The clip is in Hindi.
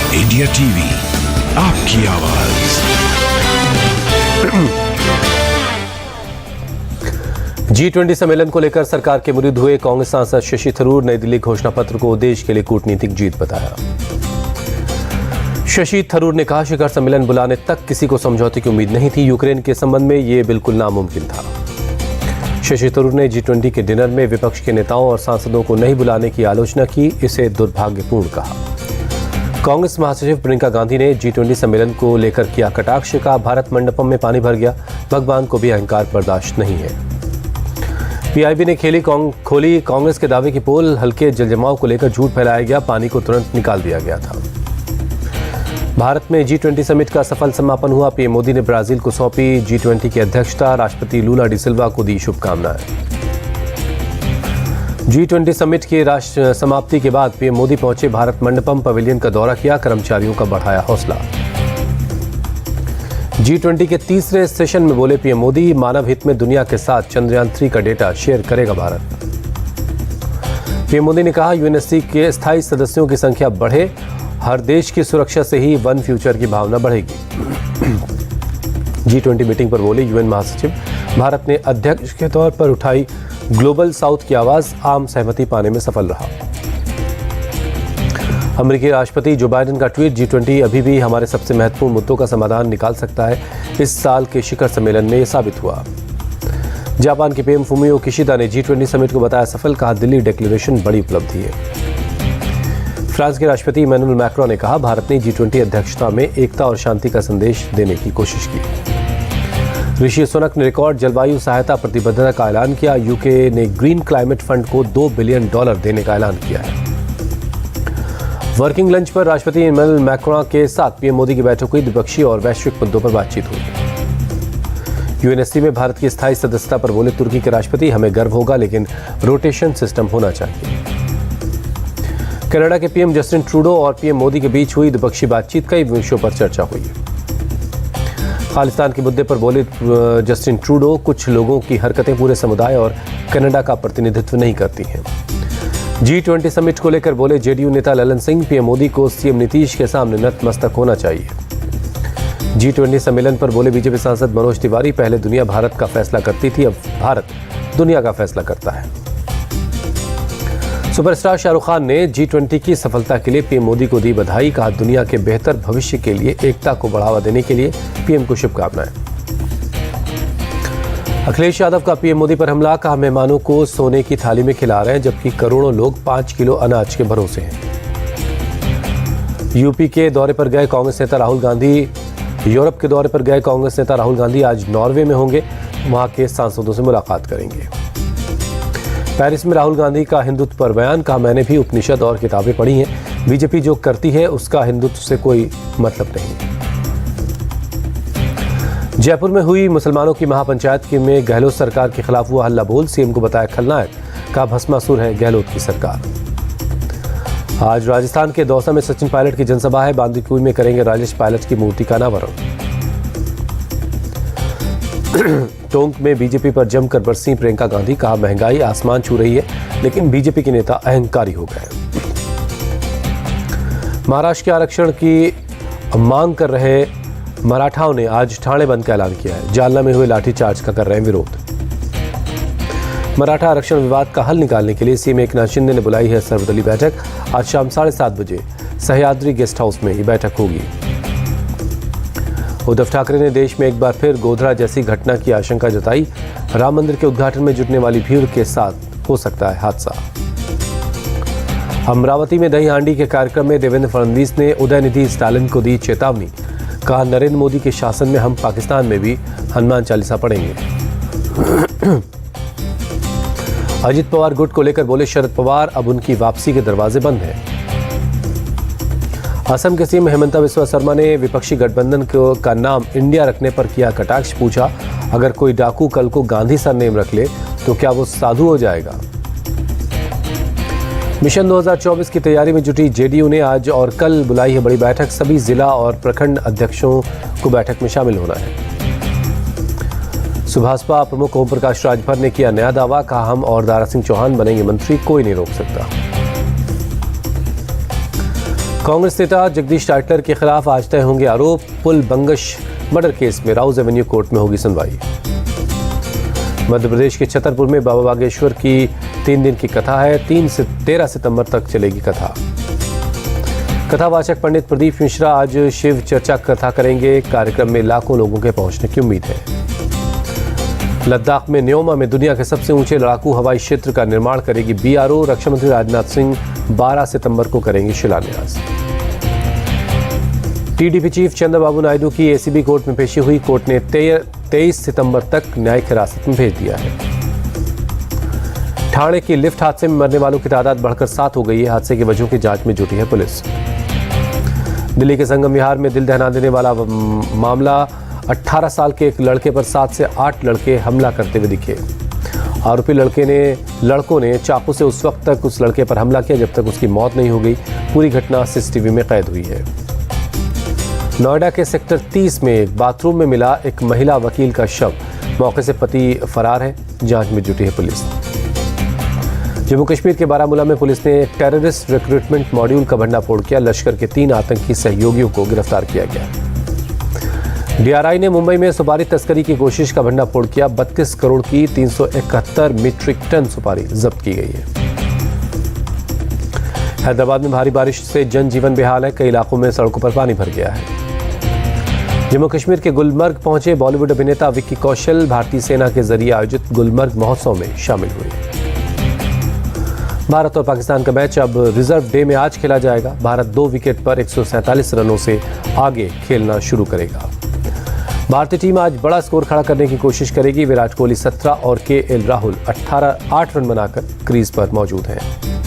इंडिया टीवी, आपकी आवाज। G20 सम्मेलन को लेकर सरकार के मुरीद हुए कांग्रेस सांसद शशि थरूर नई दिल्ली घोषणा पत्र को देश के लिए कूटनीतिक जीत बताया। शशि थरूर ने कहा, शिखर सम्मेलन बुलाने तक किसी को समझौते की उम्मीद नहीं थी। यूक्रेन के संबंध में ये बिल्कुल नामुमकिन था। शशि थरूर ने G20 के डिनर में विपक्ष के नेताओं और सांसदों को नहीं बुलाने की आलोचना की, इसे दुर्भाग्यपूर्ण कहा। कांग्रेस महासचिव प्रियंका गांधी ने G20 सम्मेलन को लेकर किया कटाक्ष, कहा भारत मंडपम में पानी भर गया, भगवान को भी अहंकार बर्दाश्त नहीं है। पीआईबी ने खोली कांग्रेस के दावे की पोल, हल्के जलजमाव को लेकर झूठ फैलाया गया, पानी को तुरंत निकाल दिया गया था। भारत में G20 समिट का सफल समापन हुआ। पीएम मोदी ने ब्राजील को सौंपी G20 की अध्यक्षता, राष्ट्रपति लूला डी सिल्वा को दी शुभकामनाएं। G20 समिट की समाप्ति के बाद पीएम मोदी पहुंचे भारत मंडपम पवेलियन का दौरा किया, कर्मचारियों का बढ़ाया हौसला। G20 के तीसरे सेशन में बोले पीएम मोदी, मानव हित में दुनिया के साथ चंद्रयान 3 का डेटा शेयर करेगा भारत। पीएम मोदी ने कहा, यूएनएससी के स्थायी सदस्यों की संख्या बढ़े, हर देश की सुरक्षा से ही वन फ्यूचर की भावना बढ़ेगी। G20 मीटिंग पर बोले यूएन महासचिव, भारत ने अध्यक्ष के तौर पर उठाई ग्लोबल साउथ की आवाज, आम सहमति पाने में सफल रहा। अमेरिकी राष्ट्रपति जो बाइडेन का ट्वीट, G20 अभी भी हमारे सबसे महत्वपूर्ण मुद्दों का समाधान निकाल सकता है, इस साल के शिखर सम्मेलन में यह साबित हुआ। जापान के पीएम फुमियो किशिदा ने G20 समिट को बताया सफल, कहा दिल्ली डिक्लेरेशन बड़ी उपलब्धि है। फ्रांस के राष्ट्रपति इमैनुअल मैक्रों ने कहा, भारत ने G20 अध्यक्षता में एकता और शांति का संदेश देने की कोशिश की। ऋषि सुनक ने रिकॉर्ड जलवायु सहायता प्रतिबद्धता का ऐलान किया। यूके ने ग्रीन क्लाइमेट फंड को $2 बिलियन देने का ऐलान किया है। वर्किंग लंच पर राष्ट्रपति इमैनुअल मैक्रों के साथ पीएम मोदी की बैठक हुई, द्विपक्षीय और वैश्विक मुद्दों पर बातचीत हुई। यूएनएससी में भारत की स्थायी सदस्यता पर बोले तुर्की के राष्ट्रपति, हमें गर्व होगा लेकिन रोटेशन सिस्टम होना चाहिए। कनाडा के पीएम जस्टिन ट्रूडो और पीएम मोदी के बीच हुई द्विपक्षीय बातचीत, कई विषयों पर चर्चा हुई। खालिस्तान के मुद्दे पर बोले जस्टिन ट्रूडो, कुछ लोगों की हरकतें पूरे समुदाय और कनाडा का प्रतिनिधित्व नहीं करती हैं। G20 समिट को लेकर बोले जेडीयू नेता ललन सिंह, पीएम मोदी को सीएम नीतीश के सामने नतमस्तक होना चाहिए। G20 सम्मेलन पर बोले बीजेपी सांसद मनोज तिवारी, पहले दुनिया भारत का फैसला करती थी, अब भारत दुनिया का फैसला करता है। सुपरस्टार शाहरुख खान ने G20 की सफलता के लिए पीएम मोदी को दी बधाई, कहा दुनिया के बेहतर भविष्य के लिए एकता को बढ़ावा देने के लिए पीएम को शुभकामनाएं। अखिलेश यादव का पीएम मोदी पर हमला, कहा मेहमानों को सोने की थाली में खिला रहे हैं जबकि करोड़ों लोग 5 किलो अनाज के भरोसे हैं। यूपी के दौरे पर गए कांग्रेस नेता राहुल गांधी, यूरोप के दौरे पर गए कांग्रेस नेता राहुल गांधी आज नॉर्वे में होंगे, वहां के सांसदों से मुलाकात करेंगे। पेरिस में राहुल गांधी का हिंदुत्व पर बयान, कहा मैंने भी उपनिषद और किताबें पढ़ी हैं, बीजेपी जो करती है उसका हिंदुत्व से कोई मतलब नहीं। जयपुर में हुई मुसलमानों की महापंचायत में गहलोत सरकार के खिलाफ हुआ हल्ला बोल, सीएम को बताया खलनायक, कहा भस्मासुर है गहलोत की सरकार। आज राजस्थान के दौसा में सचिन पायलट की जनसभा है, बांदीकुई में करेंगे राजेश पायलट की मूर्ति का अनावरण। टोंक में बीजेपी पर जमकर बरसी प्रियंका गांधी, कहा महंगाई आसमान छू रही है लेकिन बीजेपी के नेता अहंकारी हो गए। महाराष्ट्र के आरक्षण की मांग कर रहे मराठाओं ने आज ठाणे बंद का ऐलान किया है। जालना में हुए लाठीचार्ज का कर रहे हैं विरोध। मराठा आरक्षण विवाद का हल निकालने के लिए सीएम एकनाथ शिंदे ने बुलाई है सर्वदलीय बैठक। आज शाम 7:30 बजे सह्याद्री गेस्ट हाउस में ये बैठक होगी। उद्धव ठाकरे ने देश में एक बार फिर गोधरा जैसी घटना की आशंका जताई। राम मंदिर के उद्घाटन में जुटने वाली भीड़ के साथ हो सकता है हादसा। अमरावती में दही हांडी के कार्यक्रम में देवेंद्र फडणवीस ने उदयनिधि स्टालिन को दी चेतावनी, कहा नरेंद्र मोदी के शासन में हम पाकिस्तान में भी हनुमान चालीसा पढ़ेंगे। अजित पवार गुट को लेकर बोले शरद पवार, अब उनकी वापसी के दरवाजे बंद हैं। असम के सीएम हेमंता बिस्वा शर्मा ने विपक्षी गठबंधन का नाम इंडिया रखने पर किया कटाक्ष, पूछा अगर कोई डाकू कल को गांधी सरनेम रख ले तो क्या वो साधु हो जाएगा। मिशन 2024 की तैयारी में जुटी जेडीयू ने आज और कल बुलाई है बड़ी बैठक। सभी जिला और प्रखंड अध्यक्षों को बैठक में शामिल होना है। सुभाषपा प्रमुख ओम प्रकाश राजभर ने किया नया दावा, कहा हम और दारा सिंह चौहान बनेंगे मंत्री, कोई नहीं रोक सकता। कांग्रेस नेता जगदीश टाइटलर के खिलाफ आज तय होंगे आरोप। पुल बंगश मर्डर केस में राउज एवेन्यू कोर्ट में होगी सुनवाई। मध्य प्रदेश के छतरपुर में बाबा बागेश्वर की 3 दिन की कथा है। 3 से 13 सितंबर तक चलेगी कथा। कथावाचक पंडित प्रदीप मिश्रा आज शिव चर्चा कथा करेंगे। कार्यक्रम में लाखों लोगों के पहुंचने की उम्मीद है। लद्दाख में न्योमा में दुनिया के सबसे ऊंचे लड़ाकू हवाई क्षेत्र का निर्माण करेगी BRO। रक्षा मंत्री राजनाथ सिंह 12 सितंबर को करेंगे शिलान्यास। TDP चीफ चंद्रबाबू नायडू की ACB कोर्ट में पेशी हुई। कोर्ट ने 23 सितंबर तक न्यायिक हिरासत में भेज दिया है। ठाणे की लिफ्ट हादसे में मरने वालों की तादाद बढ़कर 7 हो गई है। हादसे की वजहों की जांच में जुटी है पुलिस। दिल्ली के संगम विहार में दिल दहला देने वाला मामला। 18 साल के एक लड़के पर 7 से 8 लड़के हमला करते हुए दिखे। आरोपी लड़कों ने चाकू से उस वक्त तक उस लड़के पर हमला किया जब तक उसकी मौत नहीं हो गई। पूरी घटना CCTV में कैद हुई है। नोएडा के सेक्टर 30 में एक बाथरूम में मिला एक महिला वकील का शव। मौके से पति फरार है। जांच में जुटी है पुलिस। जम्मू कश्मीर के बारामूला में पुलिस ने एक टेररिस्ट रिक्रूटमेंट मॉड्यूल का भंडाफोड़ किया। लश्कर के 3 आतंकी सहयोगियों को गिरफ्तार किया गया। DRI ने मुंबई में सुपारी तस्करी की कोशिश का भंडाफोड़ किया। 32 करोड़ की 371 मीट्रिक टन सुपारी जब्त की गई है। हैदराबाद में भारी बारिश से जनजीवन बेहाल है। कई इलाकों में सड़कों पर पानी भर गया है। जम्मू कश्मीर के गुलमर्ग पहुंचे बॉलीवुड अभिनेता विक्की कौशल। भारतीय सेना के जरिए आयोजित गुलमर्ग महोत्सव में शामिल हुए। भारत और पाकिस्तान का मैच अब रिजर्व डे में आज खेला जाएगा। भारत 2 विकेट पर 147 रनों से आगे खेलना शुरू करेगा। भारतीय टीम आज बड़ा स्कोर खड़ा करने की कोशिश करेगी। विराट कोहली 17 और KL राहुल 8 रन बनाकर क्रीज पर मौजूद हैं।